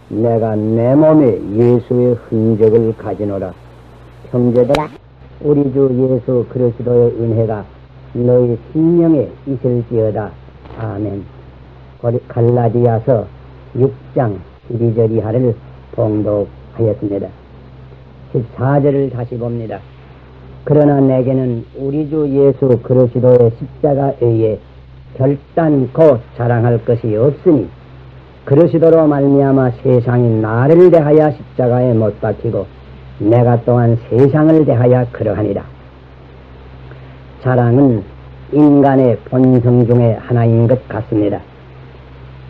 내가 내 몸에 예수의 흔적을 가지노라. 형제들아, 우리 주 예수 그리스도의 은혜가 너희 심령에 있을지어다. 아멘. 갈라디아서 6장 12절 이하를 봉독하였습니다. 14절을 다시 봅니다. 그러나 내게는 우리 주 예수 그리스도의 십자가에 의해 결단코 자랑할 것이 없으니 그리스도로 말미암아 세상이 나를 대하여 십자가에 못 박히고 내가 또한 세상을 대하여 그러하니라. 자랑은 인간의 본성 중에 하나인 것 같습니다.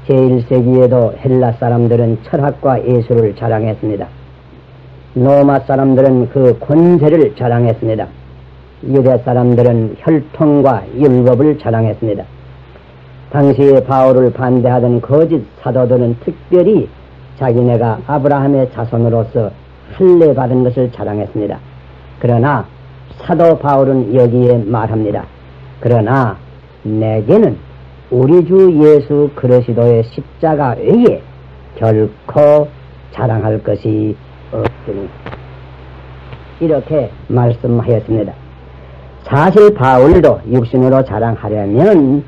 제1세기에도 헬라 사람들은 철학과 예술을 자랑했습니다. 로마 사람들은 그 권세를 자랑했습니다. 유대 사람들은 혈통과 율법을 자랑했습니다. 당시에 바울을 반대하던 거짓 사도들은 특별히 자기네가 아브라함의 자손으로서 할례받은 것을 자랑했습니다. 그러나 사도 바울은 여기에 말합니다. 그러나 내게는 우리 주 예수 그리스도의 십자가 외에 결코 자랑할 것이 없으니 이렇게 말씀하였습니다. 사실 바울도 육신으로 자랑하려면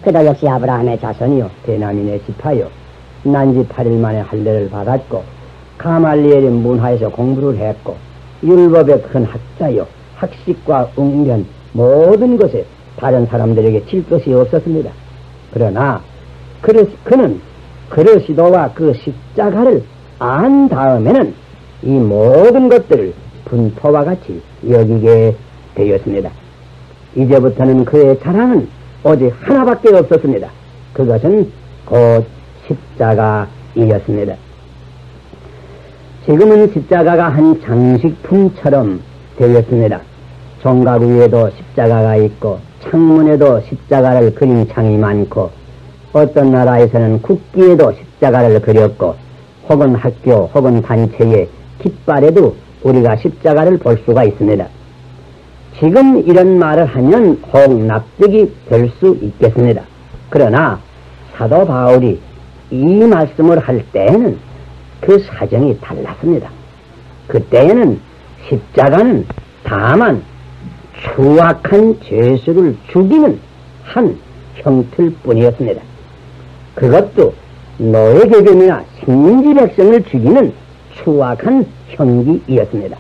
그도 역시 아브라함의 자손이요 베냐민의 지파요 난지 8일 만에 할례를 받았고 가말리엘의 문화에서 공부를 했고 율법의 큰 학자요 학식과 웅변 모든 것에 다른 사람들에게 질 것이 없었습니다. 그러나 그는 그리스도와 그 십자가를 안 다음에는 이 모든 것들을 분토와 같이 여기게 되었습니다. 이제부터는 그의 자랑은 오직 하나밖에 없었습니다. 그것은 곧 십자가이었습니다. 지금은 십자가가 한 장식품처럼 되었습니다. 종각 위에도 십자가가 있고 창문에도 십자가를 그린 창이 많고 어떤 나라에서는 국기에도 십자가를 그렸고 혹은 학교 혹은 단체의 깃발에도 우리가 십자가를 볼 수가 있습니다. 지금 이런 말을 하면 혹 납득이 될 수 있겠습니다. 그러나 사도 바울이 이 말씀을 할 때에는 그 사정이 달랐습니다. 그때에는 십자가는 다만 추악한 죄수를 죽이는 한 형틀 뿐이었습니다. 그것도 노예계급이나 식민지 백성을 죽이는 추악한 형기이었습니다.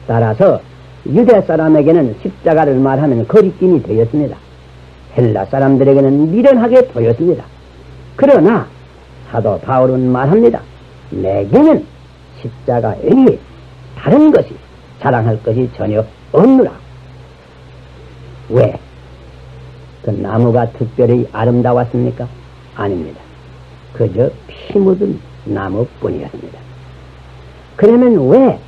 따라서 유대 사람에게는 십자가를 말하면 거리낌이 되었습니다. 헬라 사람들에게는 미련하게 보였습니다. 그러나 사도 바울은 말합니다. 내게는 십자가 외에 다른 것이 자랑할 것이 전혀 없노라. 왜? 그 나무가 특별히 아름다웠습니까? 아닙니다. 그저 피 묻은 나무뿐이었습니다. 그러면 왜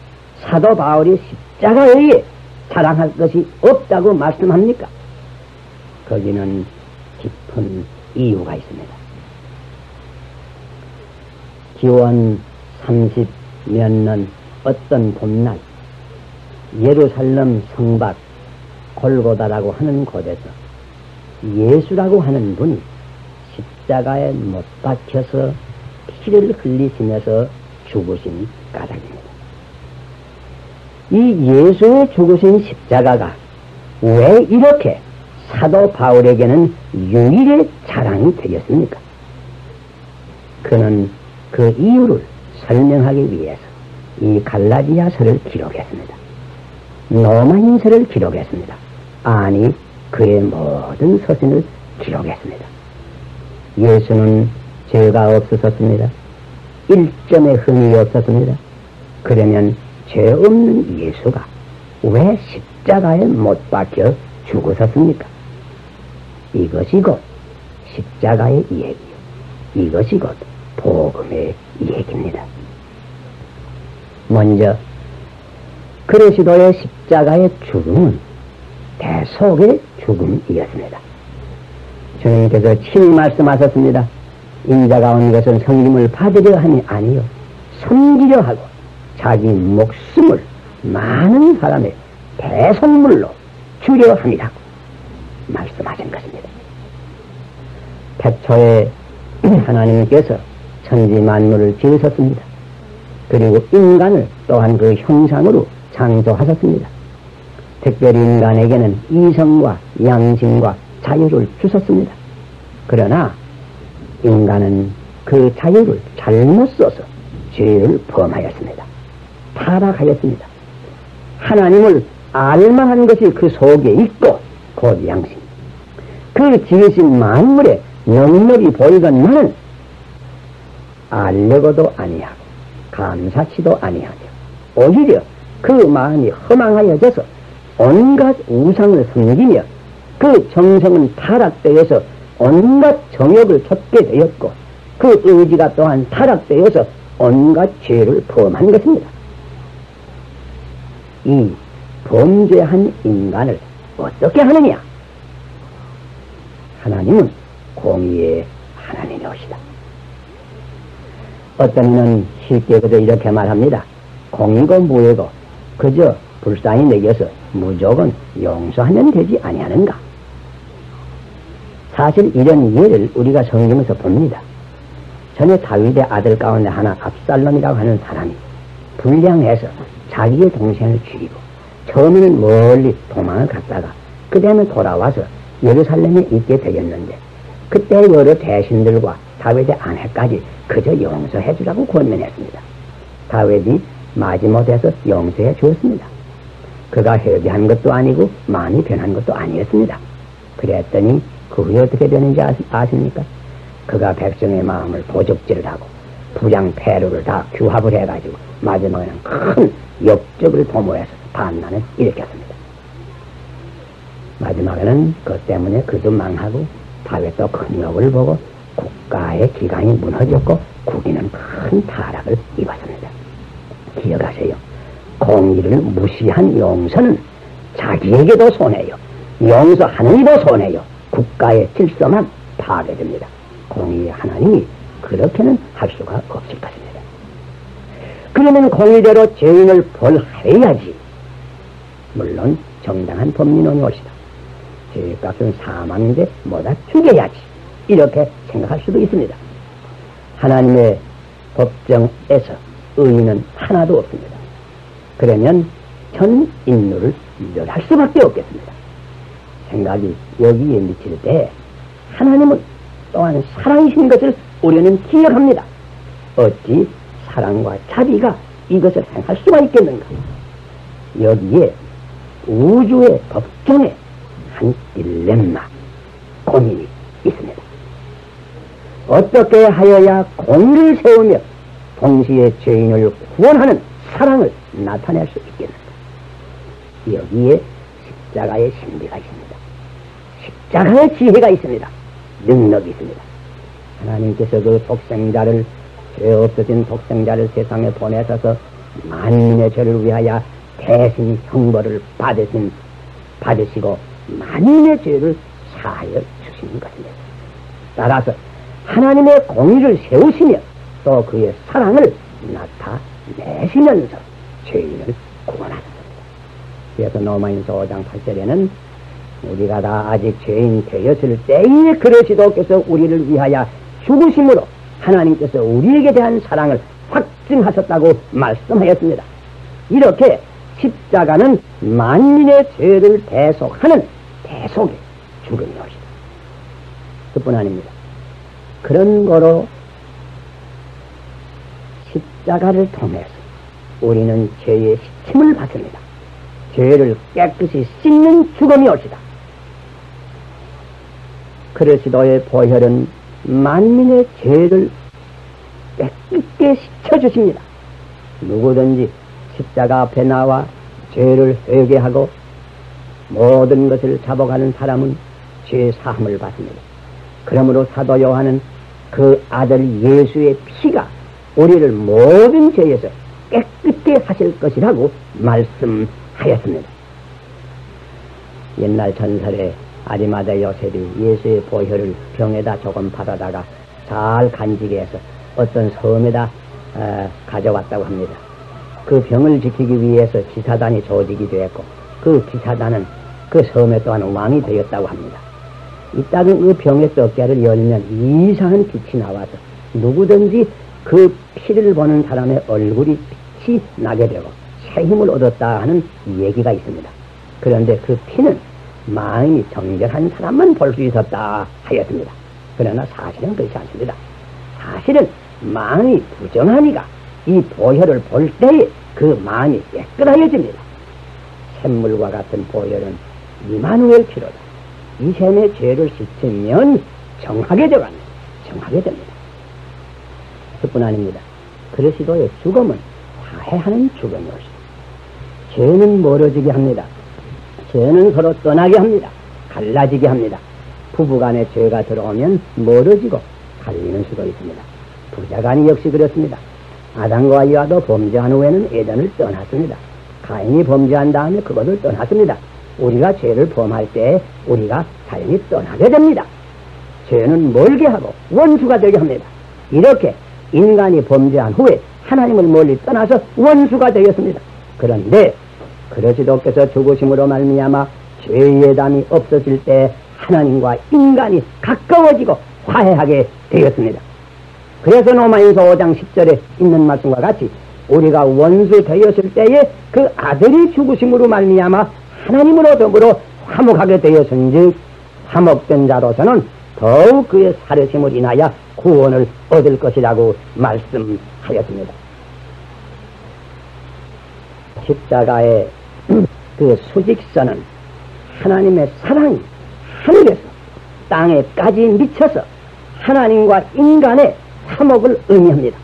사도 바울이 십자가 외에 자랑할 것이 없다고 말씀합니까? 거기는 깊은 이유가 있습니다. 기원 30 몇 년 어떤 봄날 예루살렘 성밖 골고다라고 하는 곳에서 예수라고 하는 분이 십자가에 못 박혀서 피를 흘리시면서 죽으신 까닭입니다. 이 예수의 죽으신 십자가가 왜 이렇게 사도 바울에게는 유일의 자랑이 되었습니까? 그는 그 이유를 설명하기 위해서 이 갈라디아서를 기록했습니다. 로마인서를 기록했습니다. 아니 그의 모든 서신을 기록했습니다. 예수는 죄가 없으셨습니다. 일점의 흠이 없었습니다. 그러면 죄 없는 예수가 왜 십자가에 못 박혀 죽으셨습니까? 이것이 곧 십자가의 얘기요. 이것이 곧 복음의 얘기입니다. 먼저 그리스도의 십자가의 죽음은 대속의 죽음이었습니다. 주님께서 친히 말씀하셨습니다. 인자가 온 것은 섬김을 받으려 함이 아니요 섬기려 하고 자기 목숨을 많은 사람의 대속물로 주려 함이라고. 말씀하신 것입니다. 태초에 하나님께서 천지 만물을 지으셨습니다. 그리고 인간을 또한 그 형상으로 창조하셨습니다. 특별히 인간에게는 이성과 양심과 자유를 주셨습니다. 그러나 인간은 그 자유를 잘못 써서 죄를 범하였습니다. 타락하였습니다. 하나님을 알만한 것이 그 속에 있고 곧 양심. 그 지으신 만물에 넉넉히 보이건만은 알려고도 아니하고 감사치도 아니하며 오히려 그 마음이 허망하여져서 온갖 우상을 섬기며 그 정성은 타락되어서 온갖 정욕을 좇게 되었고 그 의지가 또한 타락되어서 온갖 죄를 범한 것입니다. 이 범죄한 인간을 어떻게 하느냐? 하나님은 공의의 하나님이옵시다. 어떤 이는 쉽게 그저 이렇게 말합니다. 공이고 무이고 그저 불쌍히 내겨서 무조건 용서하면 되지 아니하는가? 사실 이런 예를 우리가 성경에서 봅니다. 전에 다윗의 아들 가운데 하나 압살롬이라고 하는 사람이 불량해서 자기의 동생을 죽이고 처음에는 멀리 도망을 갔다가 그 다음에 돌아와서 예루살렘에 있게 되었는데 그때 여러 대신들과 다윗의 아내까지 그저 용서해 주라고 권면했습니다. 다윗이 마지못해서 용서해 주었습니다. 그가 회개한 것도 아니고 마음이 변한 것도 아니었습니다. 그랬더니 그 후에 어떻게 되는지 아십니까? 그가 백성의 마음을 도적질을 하고 부양패로를 다 규합을 해가지고 마지막에는 큰 역적을 도모해서 반란을 일으켰습니다. 마지막에는 그것 때문에 그도 망하고 다윗도 큰 욕을 보고 국가의 기강이 무너졌고 국인은 큰 타락을 입었습니다. 기억하세요. 공의를 무시한 용서는 자기에게도 손해요. 용서하는 이도 손해요. 국가의 질서만 파괴됩니다. 공의의 하나님이 그렇게는 할 수가 없을 것입니다. 그러면 공의대로 죄인을 벌해야지. 물론 정당한 법리론이 옳시다. 죄값은 사망인데 뭐다 죽여야지. 이렇게 생각할 수도 있습니다. 하나님의 법정에서 의인은 하나도 없습니다. 그러면 전 인류를 멸할 수밖에 없겠습니다. 생각이 여기에 미칠 때 하나님은 또한 사랑이신 것을 우리는 기억합니다. 어찌 사랑과 자비가 이것을 행할 수가 있겠는가? 여기에 우주의 법정에 한 딜레마, 고민이 있습니다. 어떻게 하여야 공의를 세우며 동시에 죄인을 구원하는 사랑을 나타낼 수 있겠는가? 여기에 십자가의 신비가 있습니다. 십자가의 지혜가 있습니다. 능력이 있습니다. 하나님께서 그 독생자를, 죄 없어진 독생자를 세상에 보내셔서 만민의 죄를 위하여 대신 형벌을 받으시고 만민의 죄를 사하여 주시는 것입니다. 따라서 하나님의 공의를 세우시며 또 그의 사랑을 나타내시면서 죄인을 구원하셨습니다. 그래서 로마인서 5장 8절에는 우리가 다 아직 죄인 되었을 때에 그러시도께서 우리를 위하여 죽으심으로 하나님께서 우리에게 대한 사랑을 확증하셨다고 말씀하였습니다. 이렇게 십자가는 만민의 죄를 대속하는 대속의 죽음이옵시다. 그뿐 아닙니다. 그런 거로 십자가를 통해서 우리는 죄의 시침을 받습니다. 죄를 깨끗이 씻는 죽음이옵시다. 그리스도의 보혈은 만민의 죄를 깨끗게 씻어주십니다. 누구든지 십자가 앞에 나와 죄를 회개하고 모든 것을 잡아가는 사람은 죄 사함을 받습니다. 그러므로 사도 요한은 그 아들 예수의 피가 우리를 모든 죄에서 깨끗게 하실 것이라고 말씀하였습니다. 옛날 전설에 아리마다 요셉이 예수의 보혈을 병에다 조금 받아다가 잘 간직해 해서 어떤 섬에다 가져왔다고 합니다. 그 병을 지키기 위해서 기사단이 조직이 되었고 그 기사단은 그 섬에 또한 왕이 되었다고 합니다. 이 작은 그 병의 떡깨를 열면 이상한 빛이 나와서 누구든지 그 피를 보는 사람의 얼굴이 빛이 나게 되고 새 힘을 얻었다 하는 얘기가 있습니다. 그런데 그 피는 마음이 정결한 사람만 볼 수 있었다 하였습니다. 그러나 사실은 그렇지 않습니다. 사실은 마음이 부정하니까 이 보혈을 볼 때에 그 마음이 깨끗하여집니다. 샘물과 같은 보혈은 이마누엘 피로다. 이 샘의 죄를 씻으면 정하게 되갑니다. 정하게 됩니다. 그뿐 아닙니다. 그리스도의 죽음은 화해하는 죽음이었습니다. 죄는 멀어지게 합니다. 죄는 서로 떠나게 합니다. 갈라지게 합니다. 부부간에 죄가 들어오면 멀어지고 갈리는 수도 있습니다. 부자간이 역시 그렇습니다. 아담과 이와도 범죄한 후에는 에덴을 떠났습니다. 가인이 범죄한 다음에 그것을 떠났습니다. 우리가 죄를 범할 때 우리가 자연히 떠나게 됩니다. 죄는 멀게 하고 원수가 되게 합니다. 이렇게 인간이 범죄한 후에 하나님을 멀리 떠나서 원수가 되었습니다. 그런데 그리스도께서 죽으심으로 말미암아 죄의 담이 없어질 때 하나님과 인간이 가까워지고 화해하게 되었습니다. 그래서 로마인서 5장 10절에 있는 말씀과 같이 우리가 원수 되었을 때에 그 아들이 죽으심으로 말미암아 하나님으로 더불어 화목하게 되었은즉 화목된 자로서는 더욱 그의 살으심을 인하여 구원을 얻을 것이라고 말씀하였습니다. 십자가의 그 수직선은 하나님의 사랑이 하늘에서 땅에까지 미쳐서 하나님과 인간의 화목을 의미합니다.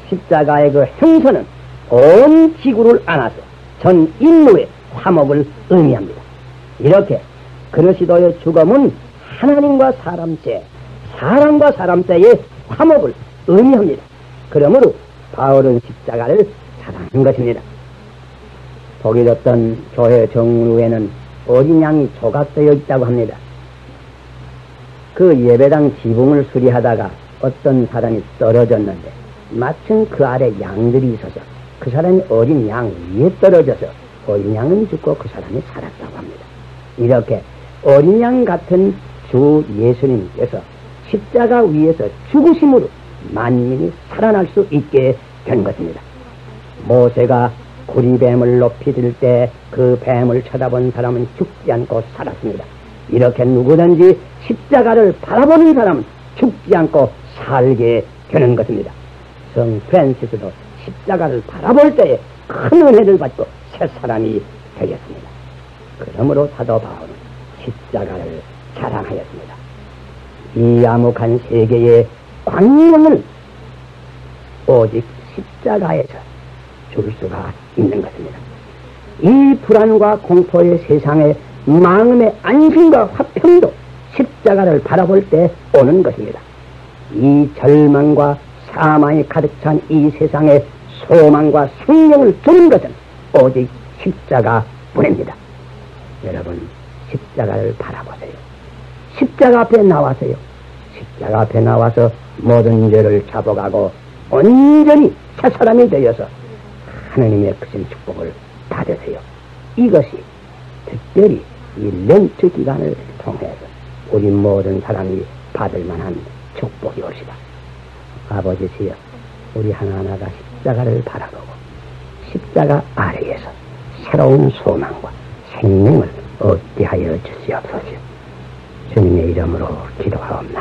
십자가의 그 행선은 온 지구를 안아서 전 인류의 화목을 의미합니다. 이렇게 그리스도의 죽음은 하나님과 사람 때, 사람과 사람 때의 화목을 의미합니다. 그러므로 바울은 십자가를 사랑하는 것입니다. 독일 어떤 교회 정루에는 어린 양이 조각되어 있다고 합니다. 그 예배당 지붕을 수리하다가 어떤 사람이 떨어졌는데 마침 그 아래 양들이 있어서 그 사람이 어린 양 위에 떨어져서 어린 양은 죽고 그 사람이 살았다고 합니다. 이렇게 어린 양 같은 주 예수님께서 십자가 위에서 죽으심으로 만민이 살아날 수 있게 된 것입니다. 모세가 구리뱀을 높이 들 때 그 뱀을 쳐다본 사람은 죽지 않고 살았습니다. 이렇게 누구든지 십자가를 바라보는 사람은 죽지 않고 살게 되는 것입니다. 성 프란시스도 십자가를 바라볼 때에 큰 은혜를 받고 새 사람이 되었습니다. 그러므로 사도 바울은 십자가를 자랑하였습니다. 이 암흑한 세계의 광명은 오직 십자가에서 줄 수가 있는 것입니다. 이 불안과 공포의 세상에 마음의 안심과 화평도 십자가를 바라볼 때 오는 것입니다. 이 절망과 사망이 가득 찬 이 세상에 소망과 생명을 주는 것은 오직 십자가뿐입니다. 여러분, 십자가를 바라보세요. 십자가 앞에 나와서요. 십자가 앞에 나와서 모든 죄를 잡아가고 온전히 새 사람이 되어서 하느님의 크신 축복을 받으세요. 이것이 특별히 이 렌트 기간을 통해서 우리 모든 사람이 받을 만한 축복이 옵시다. 아버지시여, 우리 하나하나가 십자가를 바라보고 십자가 아래에서 새로운 소망과 생명을 얻게 하여 주시옵소서. 주님의 이름으로 기도하옵나이다.